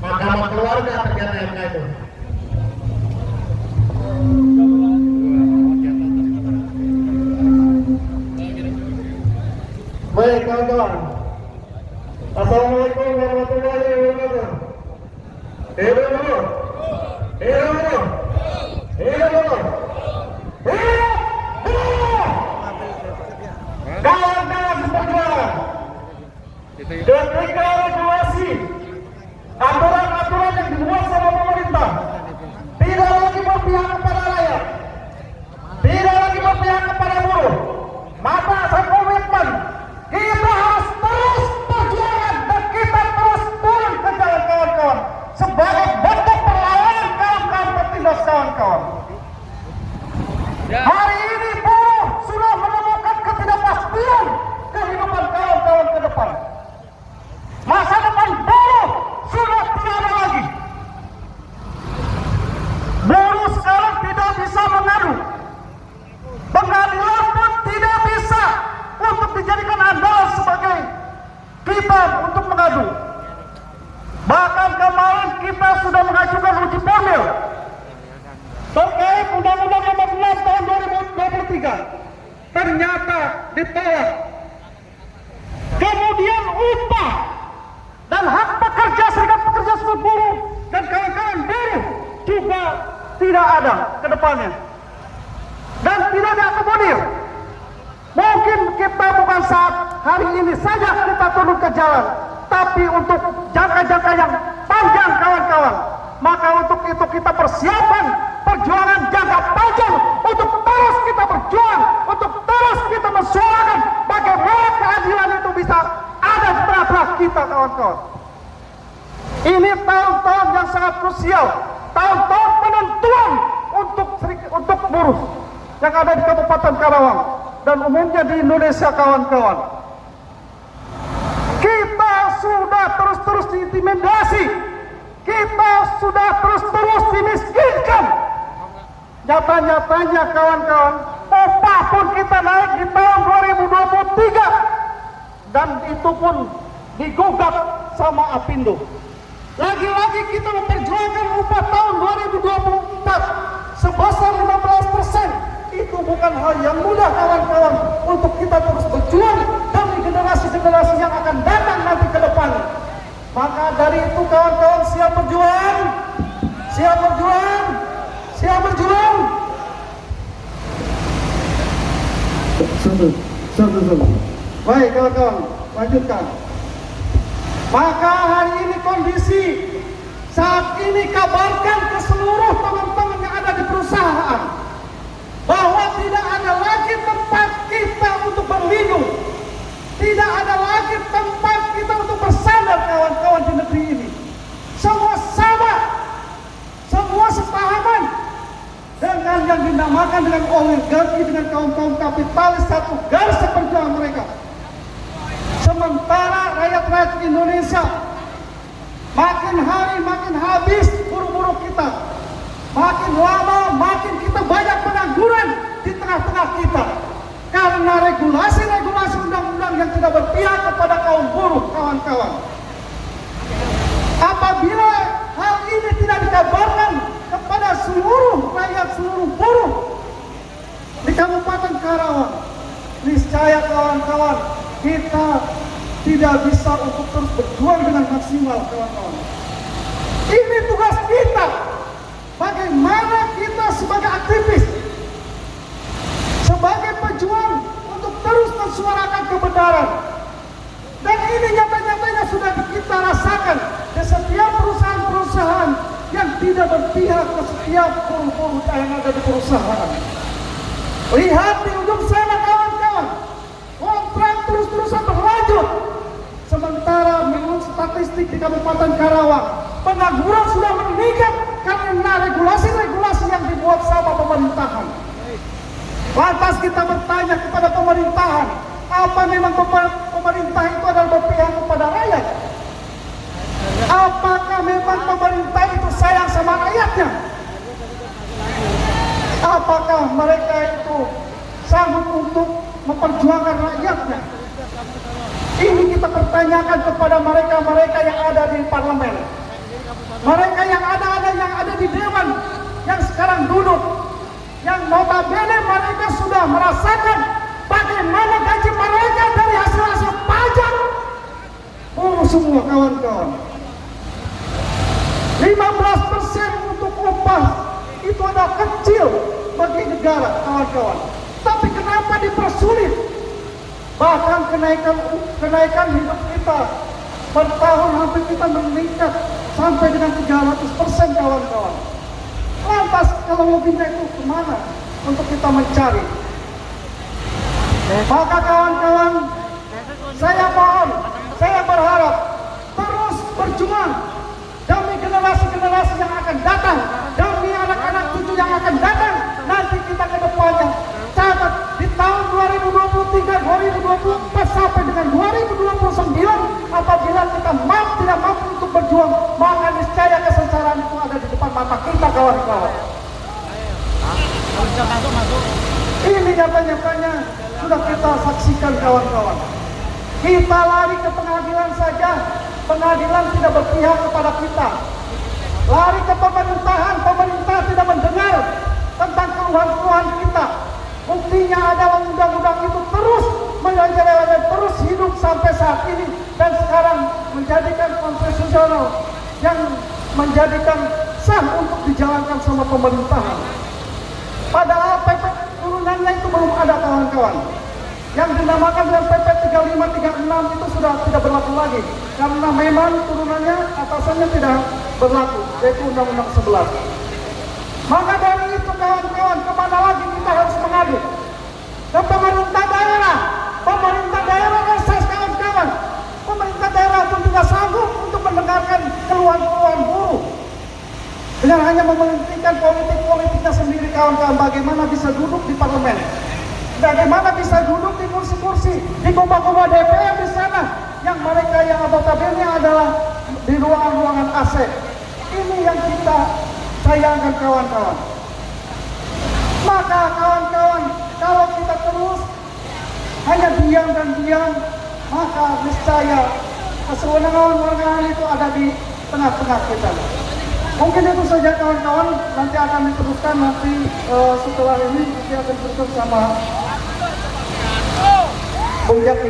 Mahkamah Keluarga terkait MK itu. Baik kawan-kawan, Assalamualaikum warahmatullahi wabarakatuh. Hidup dulu, hidup dulu, hidup dulu, hidup dulu. Kawan-kawan seperjuangan, ketika regulasi aturan-aturan yang dibuat sama pemerintah tidak lagi berpihak kepada rakyat, tidak lagi berpihak kepada buruh, maka saya komitmen kita harus terus perjuangan dan kita terus turun ke jalan kawan-kawan sebagai bentuk perlawanan kawan-kawan tertindas kawan-kawan. Hari ini buruh sudah menemukan ketidakpastian kehidupan kawan-kawan ke depan. Masa depan buruh sudah tidak ada lagi. Buruh sekarang tidak bisa mengadu. Pengadilan pun tidak bisa untuk dijadikan andalan sebagai kita untuk mengadu. Bahkan kemarin kita sudah mengajukan uji formil terkait Undang-Undang Nomor 11 Tahun 2023. Ternyata ditolak. Kemudian upah dan hak pekerja serikat pekerja seluruh buruh dan kawan-kawan buruh juga tidak ada ke depannya dan tidak diakomodir. Mungkin kita bukan saat hari ini saja kita turun ke jalan, tapi untuk jangka-jangka yang panjang kawan-kawan. Maka untuk itu kita persiapan perjuangan jangka panjang untuk terus kita berjuang, untuk terus kita mensuarakan bagaimana keadilan itu bisa ada di tengah-tengah kita kawan-kawan. Ini tahun-tahun yang sangat krusial, tahun-tahun penentuan untuk buruh yang ada di Kabupaten Karawang dan umumnya di Indonesia kawan-kawan. Kita sudah terus-terus diintimidasi, kita sudah terus-terus dimiskinkan. Nyata-nyatanya kawan-kawan, upah pun kita naik di tahun 2023 dan itu pun digugat sama Apindo. Lagi-lagi kita memperjuangkan upah tahun 2024 sebesar 15%. Itu bukan hal yang mudah kawan-kawan untuk kita terus berjuang demi generasi-generasi yang akan datang nanti ke depan. Maka dari itu kawan-kawan siap berjuang, siap berjuang, siap berjuang. Satu. Baik kawan-kawan, lanjutkan. Maka hari ini kondisi saat ini kabarkan ke seluruh teman-teman yang ada di perusahaan bahwa tidak ada lagi tempat kita untuk berlindung, tidak ada lagi tempat kita untuk bersandar kawan-kawan di negeri ini. Semua sama, semua sepahaman dengan yang dinamakan dengan oligarki, dengan kaum-kaum kapitalis satu garis perjuangan mereka. Sementara rakyat-rakyat Indonesia makin hari makin habis buruh-buruh kita. Makin lama makin kita banyak pengangguran di tengah-tengah kita. Karena regulasi-regulasi undang-undang yang tidak berpihak kepada kaum buruh kawan-kawan. Apabila hal ini tidak dikabarkan kepada seluruh rakyat, seluruh buruh di Kabupaten Karawang, niscaya kawan-kawan kita tidak bisa untuk terus berjuang dengan maksimal kawan-kawan. Ini tugas kita. Bagaimana kita sebagai aktivis, sebagai pejuang untuk terus mensuarakan kebenaran. Dan ini nyata-nyatanya sudah kita rasakan di setiap perusahaan-perusahaan yang tidak berpihak ke setiap buruh-buruh yang ada di perusahaan. Lihat di ujung sana kawan-kawan, kontrak terus-terusan berlanjut. Sementara menurut statistik di Kabupaten Karawang, pengangguran sudah meningkat karena regulasi-regulasi yang dibuat sama pemerintahan. Lantas kita bertanya kepada pemerintahan, apa memang pemerintah itu adalah berpihak kepada rakyat? Apakah memang pemerintah itu sayang sama rakyatnya? Apakah mereka itu sanggup untuk memperjuangkan rakyatnya? Ini kita pertanyakan kepada mereka-mereka yang ada di parlemen. Mereka yang ada di dewan, yang sekarang duduk, yang notabene mereka sudah merasakan bagaimana gaji mereka dari hasil pajak. Oh semua kawan-kawan, 15% untuk upah itu adalah kecil bagi negara, kawan-kawan. Tapi kenapa dipersulit? Bahkan kenaikan hidup kita per tahun hampir kita meningkat sampai dengan 300%, kawan-kawan. Lantas kalau lebihnya itu kemana untuk kita mencari? Maka kawan-kawan, saya mohon, saya berharap terus berjuang demi generasi-generasi yang akan datang, demi anak-anak cucu yang akan datang nanti kita ke depannya. Catat di tahun 2023, 2024 sampai dengan 2029, apabila kita tidak mampu untuk berjuang, maka niscaya kesengsaraan itu ada di depan mata kita, kawan-kawan. Ini nyata-nyatanya sudah kita saksikan, kawan-kawan. Kita lari ke pengadilan saja, pengadilan tidak berpihak kepada kita. Lari ke pemerintahan, pemerintah tidak mendengar tentang keluhan-keluhan kita. Buktinya adalah undang-undang itu terus menjalankan, terus hidup sampai saat ini, dan sekarang menjadikan konstitusional yang menjadikan sah untuk dijalankan sama pemerintahan. Padahal PP turunannya itu belum ada, kawan-kawan. Yang dinamakan dengan PP 3536 itu sudah tidak berlaku lagi, karena memang turunannya atasannya tidak berlaku, yaitu Undang-Undang 11. Maka dari itu, kawan-kawan, kemana lagi kita harus mengadu? Ke pemerintah daerah. Pemerintah daerah reses, kawan-kawan. Pemerintah daerah pun tidak sanggup untuk mendengarkan keluhan-keluhan buruh. Dengan hanya mementingkan politik-politiknya sendiri, kawan-kawan. Bagaimana bisa duduk di parlemen? Bagaimana bisa duduk di kursi-kursi, di kubah-kubah DPR di sana, yang mereka yang notabene adalah di ruangan-ruangan AC. Ini yang kita sayangkan, kawan-kawan. Maka kawan-kawan, kalau kita terus hanya diam dan diam, maka niscaya kesewenang-wenangan itu ada di tengah-tengah kita. Mungkin itu saja, kawan-kawan. Nanti akan diteruskan setelah ini, nanti akan diteruskan sama Bung Jaki.